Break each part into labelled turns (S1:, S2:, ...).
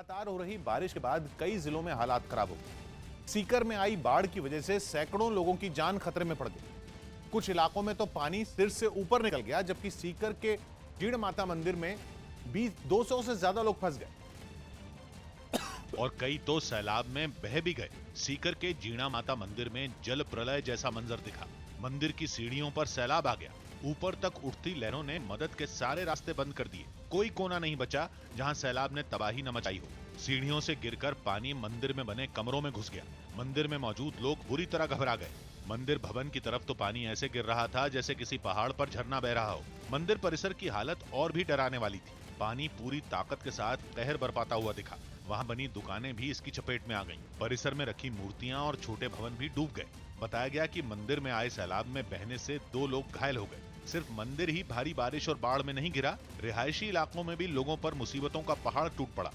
S1: लगातार हो रही बारिश के बाद कई जिलों में हालात खराब हो गए। सीकर में आई बाढ़ की वजह से सैकड़ों लोगों की जान खतरे में पड़ गई। कुछ इलाकों में तो पानी सिर से ऊपर निकल गया, जबकि सीकर के जीण माता मंदिर में 200 से ज्यादा लोग फंस गए
S2: और कई तो सैलाब में बह भी गए। सीकर के जीणा माता मंदिर में जल प्रलय जैसा मंजर दिखा। मंदिर की सीढ़ियों पर सैलाब आ गया। ऊपर तक उठती लहरों ने मदद के सारे रास्ते बंद कर दिए। कोई कोना नहीं बचा जहां सैलाब ने तबाही न मचाई हो। सीढ़ियों से गिरकर पानी मंदिर में बने कमरों में घुस गया। मंदिर में मौजूद लोग बुरी तरह घबरा गए। मंदिर भवन की तरफ तो पानी ऐसे गिर रहा था जैसे किसी पहाड़ पर झरना बह रहा हो। मंदिर परिसर की हालत और भी डराने वाली थी। पानी पूरी ताकत के साथ कहर बरपाता हुआ दिखा। वहां बनी दुकानें भी इसकी चपेट में आ गईं। परिसर में रखी मूर्तियां और छोटे भवन भी डूब गए। बताया गया कि मंदिर में आए सैलाब में बहने से 2 लोग घायल हो गए। सिर्फ मंदिर ही भारी बारिश और बाढ़ में नहीं गिरा, रिहायशी इलाकों में भी लोगों पर मुसीबतों का पहाड़ टूट पड़ा।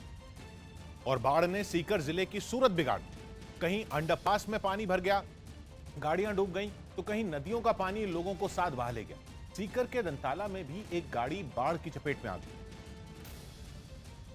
S1: और बाढ़ ने सीकर जिले की सूरत बिगाड़ दी। कहीं अंडरपास में पानी भर गया, गाड़ियां डूब गईं, तो कहीं नदियों का पानी लोगों को साथ बहा ले गया। सीकर के दंताला में भी एक गाड़ी बाढ़ की चपेट में आ गई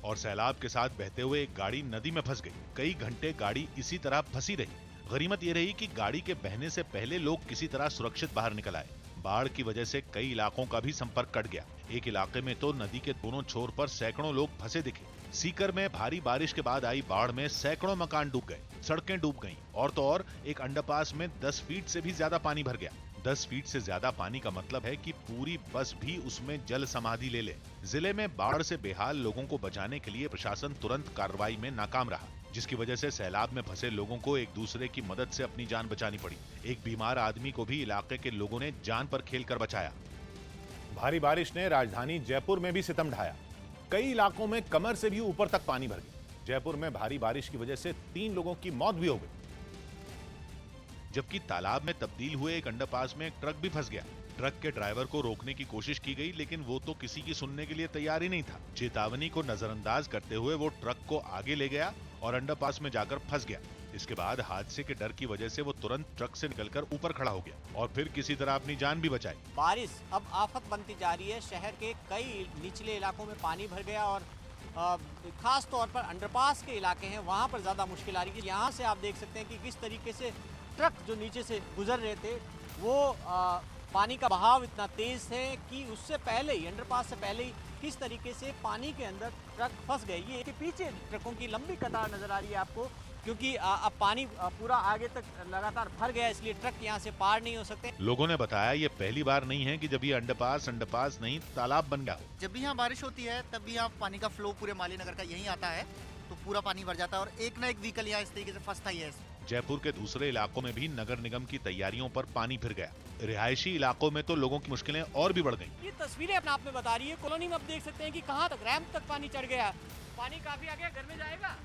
S2: और सैलाब के साथ बहते हुए एक गाड़ी नदी में फंस गई। कई घंटे गाड़ी इसी तरह फंसी रही। गनीमत यह रही कि गाड़ी के बहने से पहले लोग किसी तरह सुरक्षित बाहर निकल आए। बाढ़ की वजह से कई इलाकों का भी संपर्क कट गया। एक इलाके में तो नदी के दोनों छोर पर सैकड़ों लोग फंसे दिखे। सीकर में भारी बारिश के बाद आई बाढ़ में सैकड़ों मकान डूब गए, सड़कें डूब गईं और तो और एक अंडरपास में 10 फीट से भी ज्यादा पानी भर गया। 10 फीट से ज्यादा पानी का मतलब है कि पूरी बस भी उसमें जल समाधि ले ले। जिले में बाढ़ से बेहाल लोगों को बचाने के लिए प्रशासन तुरंत कार्रवाई में नाकाम रहा, जिसकी वजह से सैलाब में फंसे लोगों को एक दूसरे की मदद से अपनी जान बचानी पड़ी। एक बीमार आदमी को भी इलाके के लोगों ने जान पर खेलकर बचाया।
S1: भारी बारिश ने राजधानी जयपुर में भी सितम ढाया। कई इलाकों में कमर से भी ऊपर तक पानी भर गया। जयपुर में भारी बारिश की वजह से 3 लोगों की मौत भी हो गई,
S2: जबकि तालाब में तब्दील हुए एक अंडरपास में एक ट्रक भी फंस गया। ट्रक के ड्राइवर को रोकने की कोशिश की गई, लेकिन वो तो किसी की सुनने के लिए तैयार ही नहीं था। चेतावनी को नजरअंदाज करते हुए वो ट्रक को आगे ले गया और अंडरपास में जाकर फंस गया। इसके बाद हादसे के डर की वजह से वो तुरंत ट्रक से निकलकर ऊपर खड़ा हो गया और फिर किसी तरह अपनी जान भी बचाई।
S3: बारिश अब आफत बनती जा रही है। शहर के कई निचले इलाकों में पानी भर गया और खास तौर पर अंडरपास के इलाके हैं, वहां पर ज्यादा मुश्किल आ रही है। यहाँ से आप देख सकते हैं कि किस तरीके से ट्रक जो नीचे से गुजर रहे थे, वो पानी का बहाव इतना तेज है कि उससे पहले ही, अंडरपास से पहले ही किस तरीके से पानी के अंदर ट्रक फंस गए। ये कि पीछे ट्रकों की लंबी कतार नजर आ रही है आपको, क्योंकि अब पानी पूरा आगे तक लगातार भर गया, इसलिए ट्रक यहाँ से पार नहीं हो सकते।
S2: लोगों ने बताया ये पहली बार नहीं है कि जब ये अंडरपास नहीं तालाब बन गया।
S4: जब भी यहाँ बारिश होती है तब भी यहाँ पानी का फ्लो पूरे माली नगर का यहीं आता है, तो पूरा पानी भर जाता है और एक ना एक व्हीकल यहाँ इस तरीके से फंसता ही है।
S2: जयपुर के दूसरे इलाकों में भी नगर निगम की तैयारियों पर पानी फिर गया। रिहायशी इलाकों में तो लोगों की मुश्किलें और भी बढ़ गईं।
S3: ये तस्वीरें अपने आप में बता रही है। कॉलोनी में आप देख सकते हैं कि कहाँ तक, रैंप तक पानी चढ़ गया। पानी काफी आ गया, घर में जाएगा।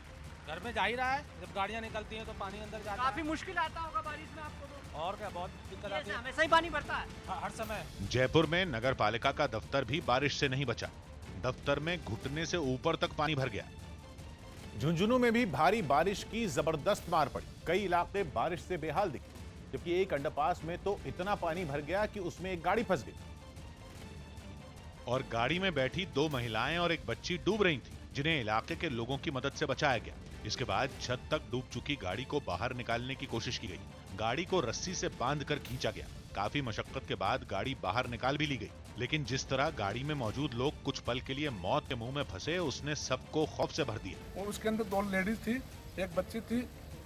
S5: घर में जा ही रहा है। जब गाड़ियाँ निकलती हैं तो पानी अंदर जाता है।
S3: काफी मुश्किल आता होगा बारिश में आपको तो।
S5: और क्या, बहुत दिक्कत आती है।
S3: हमेशा ही पानी भरता है
S5: हर समय।
S2: जयपुर में नगर पालिका का दफ्तर भी बारिश से नहीं बचा। दफ्तर में घुटने से ऊपर तक पानी भर गया।
S1: झुंझुनू में भी भारी बारिश की जबरदस्त मार पड़ी। कई इलाके बारिश से बेहाल दिखे, जबकि एक अंडरपास में तो इतना पानी भर गया कि उसमें एक गाड़ी फंस गई
S2: और गाड़ी में बैठी 2 महिलाएं और एक बच्ची डूब रही थी, जिन्हें इलाके के लोगों की मदद से बचाया गया। इसके बाद छत तक डूब चुकी गाड़ी को बाहर निकालने की कोशिश की गई। गाड़ी को रस्सी से बांधकर खींचा गया। काफी मशक्कत के बाद गाड़ी बाहर निकाल भी ली गई, लेकिन जिस तरह गाड़ी में मौजूद लोग कुछ पल के लिए मौत के मुंह में फंसे, उसने सबको खौफ से भर दिया।
S6: और उसके अंदर 2 लेडीज थी, एक बच्ची थी,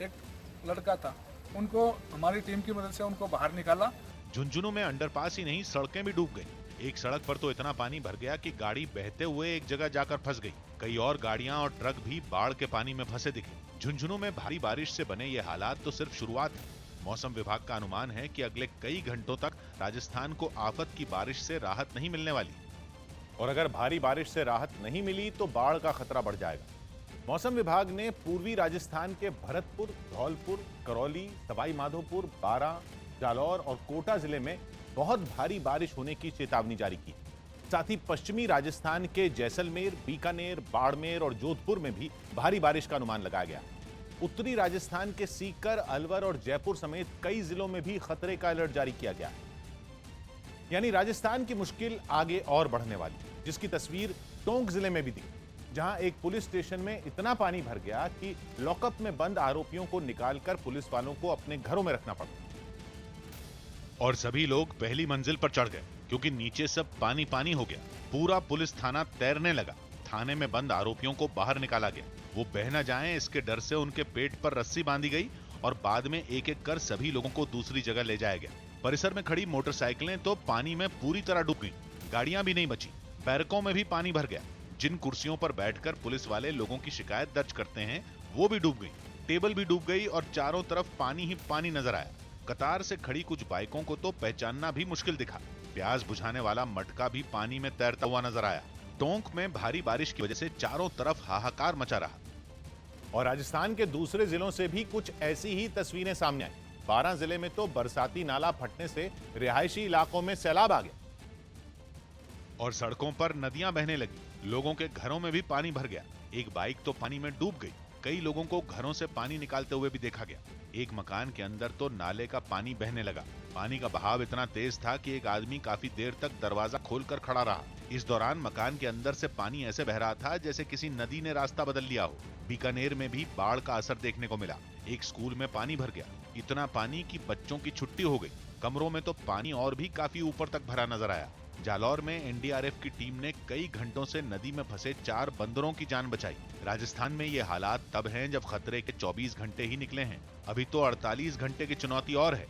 S6: एक लड़का था। उनको हमारी टीम की मदद से उनको बाहर निकाला।
S2: झुंझुनू में अंडरपास ही नहीं, सड़कें भी डूब गई। एक सड़क पर तो इतना पानी भर गया कि गाड़ी बहते हुए एक जगह जाकर फंस गई। कई और गाड़ियां और ट्रक भी बाढ़ के पानी में फंसे दिखे। झुंझुनू में भारी बारिश से बने ये हालात तो सिर्फ शुरुआत है। मौसम विभाग का अनुमान है कि अगले कई घंटों तक राजस्थान को आफत की बारिश से राहत नहीं मिलने वाली।
S1: और अगर भारी बारिश से राहत नहीं मिली तो बाढ़ का खतरा बढ़ जाएगा। मौसम विभाग ने पूर्वी राजस्थान के भरतपुर, धौलपुर, करौली, सवाई माधोपुर, बारां, जालौर और कोटा जिले में बहुत भारी बारिश होने की चेतावनी जारी की। साथ ही पश्चिमी राजस्थान के जैसलमेर, बीकानेर, बाड़मेर और जोधपुर में भी भारी बारिश का अनुमान लगाया गया। उत्तरी राजस्थान के सीकर, अलवर और जयपुर समेत कई जिलों में भी खतरे का अलर्ट जारी किया गया है। यानी राजस्थान की मुश्किल आगे और बढ़ने वाली, जिसकी तस्वीर टोंक जिले में भी दी। जहां एक पुलिस स्टेशन में इतना पानी भर गया कि लॉकअप में बंद आरोपियों को निकालकर पुलिस वालों को अपने घरों में रखना पड़ा।
S2: और सभी लोग पहली मंजिल पर चढ़ गए क्योंकि नीचे सब पानी पानी हो गया। पूरा पुलिस थाना तैरने लगा। थाने में बंद आरोपियों को बाहर निकाला गया। वो बह न जाएं इसके डर से उनके पेट पर रस्सी बांधी गई और बाद में एक एक कर सभी लोगों को दूसरी जगह ले जाया गया। परिसर में खड़ी मोटरसाइकिलें तो पानी में पूरी तरह डूब गईं। गाड़ियां भी नहीं बची। बैरकों में भी पानी भर गया। जिन कुर्सियों पर बैठकर पुलिस वाले लोगों की शिकायत दर्ज करते हैं वो भी डूब गई। टेबल भी डूब गई और चारों तरफ पानी ही पानी नजर आया। कतार से खड़ी कुछ बाइकों को तो पहचानना भी मुश्किल दिखा। प्याज बुझाने वाला मटका भी पानी में तैरता हुआ नजर आया। टोंक में भारी बारिश की वजह से चारों तरफ हाहाकार मचा रहा।
S1: और राजस्थान के दूसरे जिलों से भी कुछ ऐसी ही तस्वीरें सामने आई। 12 जिले में तो बरसाती नाला फटने से रिहायशी इलाकों में सैलाब आ गया
S2: और सड़कों पर नदियां बहने लगी। लोगों के घरों में भी पानी भर गया। एक बाइक तो पानी में डूब गई। कई लोगों को घरों से पानी निकालते हुए भी देखा गया। एक मकान के अंदर तो नाले का पानी बहने लगा। पानी का बहाव इतना तेज था कि एक आदमी काफी देर तक दरवाजा खोलकर खड़ा रहा। इस दौरान मकान के अंदर से पानी ऐसे बह रहा था जैसे किसी नदी ने रास्ता बदल लिया हो। बीकानेर में भी बाढ़ का असर देखने को मिला। एक स्कूल में पानी भर गया। इतना पानी कि बच्चों की छुट्टी हो गई। कमरों में तो पानी और भी काफी ऊपर तक भरा नजर आया। जालौर में एनडीआरएफ की टीम ने कई घंटों से नदी में फंसे 4 बंदरों की जान बचाई। राजस्थान में ये हालात तब हैं जब खतरे के 24 घंटे ही निकले हैं। अभी तो 48 घंटे की चुनौती और है।